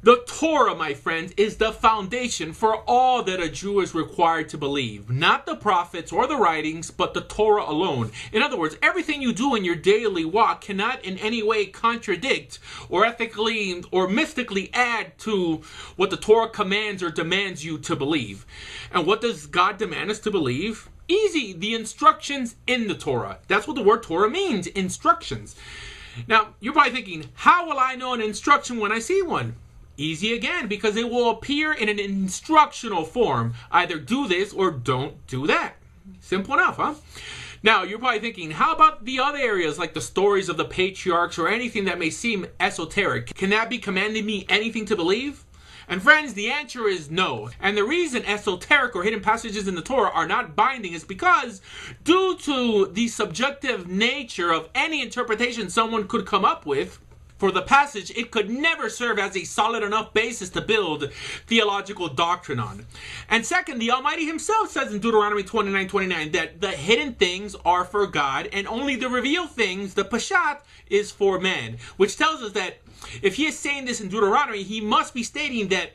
The Torah, my friends, is the foundation for all that a Jew is required to believe. Not the prophets or the writings, but the Torah alone. In other words, everything you do in your daily walk cannot in any way contradict or ethically or mystically add to what the Torah commands or demands you to believe. And what does God demand us to believe? Easy, the instructions in the Torah. That's what the word Torah means, instructions. Now, you're probably thinking, how will I know an instruction when I see one? Easy again, because it will appear in an instructional form. Either do this or don't do that. Simple enough, huh? Now, you're probably thinking, how about the other areas like the stories of the patriarchs or anything that may seem esoteric? Can that be commanding me anything to believe? And friends, the answer is no. And the reason esoteric or hidden passages in the Torah are not binding is because due to the subjective nature of any interpretation someone could come up with, for the passage, it could never serve as a solid enough basis to build theological doctrine on. And second, the Almighty himself says in Deuteronomy 29:29 that the hidden things are for God and only the revealed things, the Pashat, is for man. Which tells us that if he is saying this in Deuteronomy, he must be stating that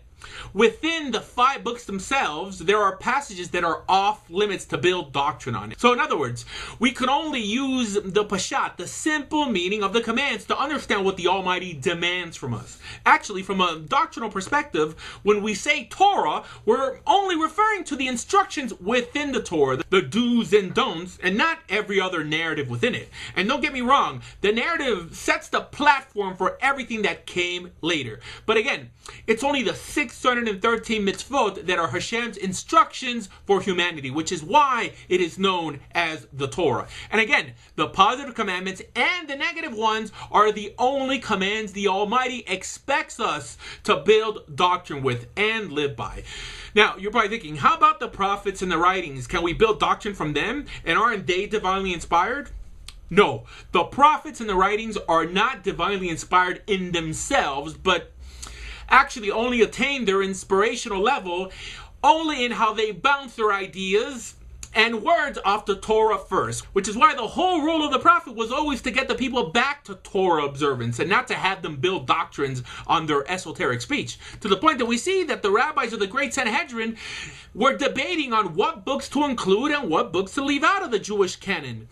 within the 5 books themselves, there are passages that are off limits to build doctrine on. So in other words, we can only use the Pashat, the simple meaning of the commands, to understand what the Almighty demands from us. Actually, from a doctrinal perspective, when we say Torah, we're only referring to the instructions within the Torah, the do's and don'ts, and not every other narrative within it. And don't get me wrong, the narrative sets the platform for everything that came later. But again, it's only the 613 mitzvot that are Hashem's instructions for humanity, which is why it is known as the Torah. And again, the positive commandments and the negative ones are the only commands the Almighty expects us to build doctrine with and live by. Now, you're probably thinking, how about the prophets and the writings? Can we build doctrine from them? And aren't they divinely inspired? No, the prophets and the writings are not divinely inspired in themselves, but actually only attain their inspirational level only in how they bounce their ideas and words off the Torah first, which is why the whole role of the prophet was always to get the people back to Torah observance and not to have them build doctrines on their esoteric speech, to the point that we see that the rabbis of the great Sanhedrin were debating on what books to include and what books to leave out of the Jewish canon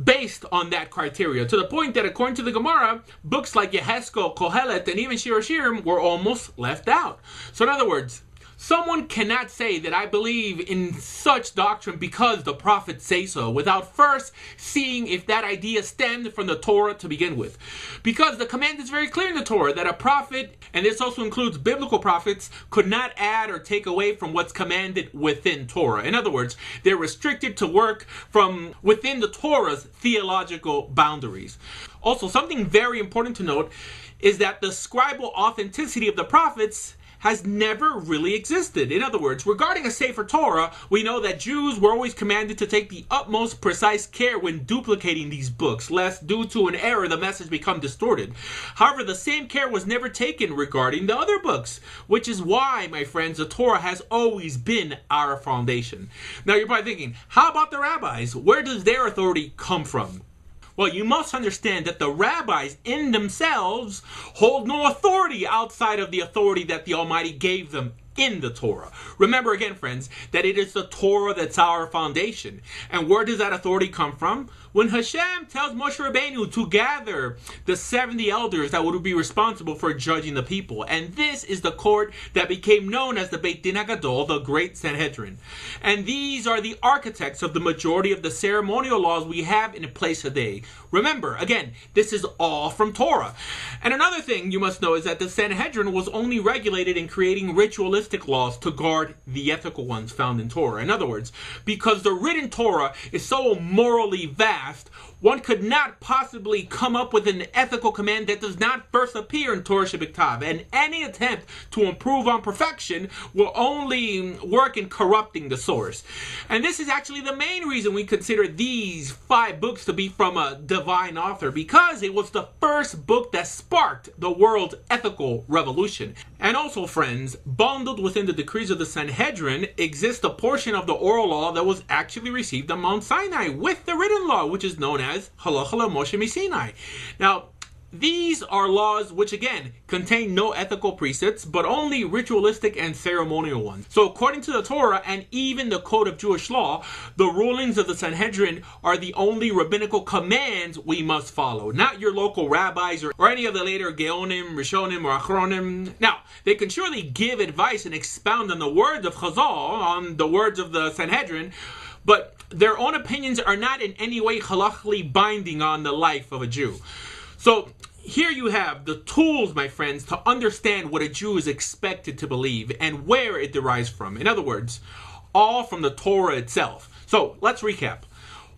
based on that criteria, to the point that according to the Gemara, books like Yehezkel, Kohelet, and even Shir Hashirim were almost left out. So in other words, someone cannot say that I believe in such doctrine because the prophets say so without first seeing if that idea stemmed from the Torah to begin with. Because the command is very clear in the Torah that a prophet, and this also includes biblical prophets, could not add or take away from what's commanded within Torah. In other words, they're restricted to work from within the Torah's theological boundaries. Also, something very important to note is that the scribal authenticity of the prophets has never really existed. In other words, regarding a Sefer Torah, we know that Jews were always commanded to take the utmost precise care when duplicating these books, lest due to an error the message become distorted. However, the same care was never taken regarding the other books, which is why, my friends, the Torah has always been our foundation. Now you're probably thinking, how about the rabbis? Where does their authority come from? Well, you must understand that the rabbis in themselves hold no authority outside of the authority that the Almighty gave them in the Torah. Remember again, friends, that it is the Torah that's our foundation. And where does that authority come from? When Hashem tells Moshe Rabbeinu to gather the 70 elders that would be responsible for judging the people. And this is the court that became known as the Beit Din HaGadol, the Great Sanhedrin. And these are the architects of the majority of the ceremonial laws we have in place today. Remember, again, this is all from Torah. And another thing you must know is that the Sanhedrin was only regulated in creating ritualistic laws to guard the ethical ones found in Torah. In other words, because the written Torah is so morally vast, one could not possibly come up with an ethical command that does not first appear in Torah Shebiktav, and any attempt to improve on perfection will only work in corrupting the source. And this is actually the main reason we consider these 5 books to be from a divine author, because it was the first book that sparked the world's ethical revolution. And also, friends, bundled within the decrees of the Sanhedrin exists a portion of the oral law that was actually received on Mount Sinai with the written law, which is known as Halacha Moshe Sinai. Now, these are laws which, again, contain no ethical precepts, but only ritualistic and ceremonial ones. So according to the Torah and even the Code of Jewish Law, the rulings of the Sanhedrin are the only rabbinical commands we must follow, not your local rabbis or any of the later Geonim, Rishonim, or Achronim. Now, they can surely give advice and expound on the words of Chazal, on the words of the Sanhedrin, but their own opinions are not in any way halachically binding on the life of a Jew. So here you have the tools, my friends, to understand what a Jew is expected to believe and where it derives from. In other words, all from the Torah itself. So let's recap.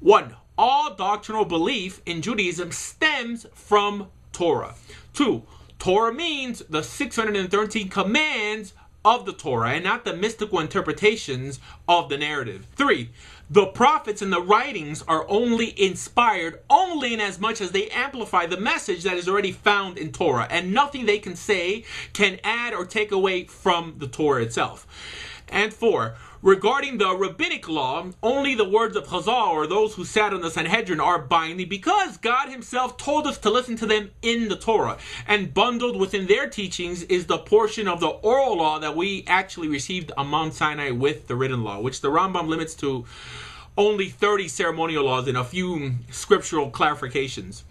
1. All doctrinal belief in Judaism stems from Torah. 2. Torah means the 613 commands of the Torah and not the mystical interpretations of the narrative. 3. The prophets and the writings are only inspired only in as much as they amplify the message that is already found in Torah, and nothing they can say can add or take away from the Torah itself. And 4, regarding the rabbinic law, only the words of Chazal or those who sat on the Sanhedrin are binding because God himself told us to listen to them in the Torah. And bundled within their teachings is the portion of the oral law that we actually received on Mount Sinai with the written law, which the Rambam limits to only 30 ceremonial laws and a few scriptural clarifications.